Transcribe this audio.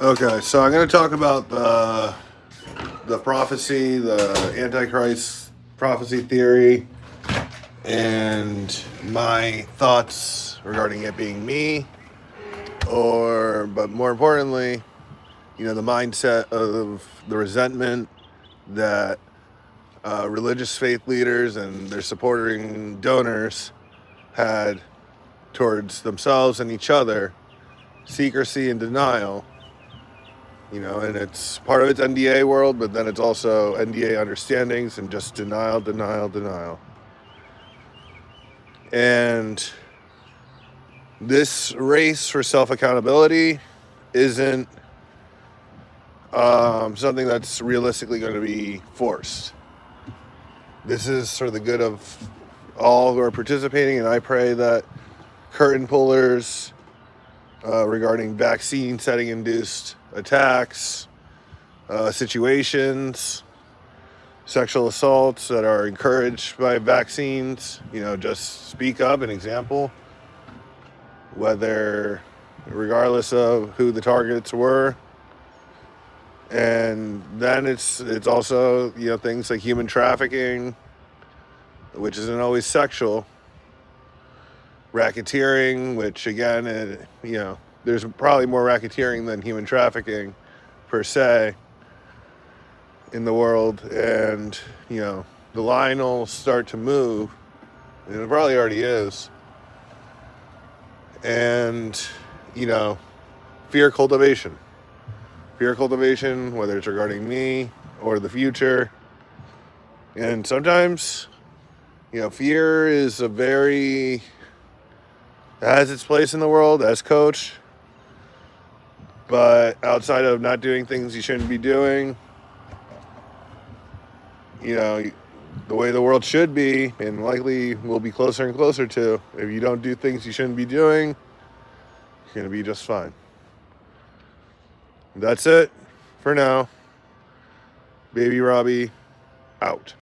Okay, so I'm going to talk about the prophecy, the Antichrist prophecy theory, and my thoughts regarding it being me, but more importantly, the mindset of the resentment that religious faith leaders and their supporting donors had towards themselves and each other, secrecy and denial. And it's part of its NDA world, but then it's also NDA understandings and just denial, denial, denial. And this race for self-accountability isn't something that's realistically going to be forced. This is for the good of all who are participating, and I pray that curtain pullers regarding vaccine setting-induced attacks, situations, sexual assaults that are encouraged by vaccines, just speak up. An example, regardless of who the targets were. And then it's also, things like human trafficking, which isn't always sexual, racketeering, which again, there's probably more racketeering than human trafficking per se in the world. And the line will start to move, and it probably already is. And fear cultivation, whether it's regarding me or the future. And sometimes fear has its place in the world as coach, but outside of not doing things you shouldn't be doing, the way the world should be, and likely will be closer and closer to, if you don't do things you shouldn't be doing, you're going to be just fine. That's it for now. Baby Robbie, out.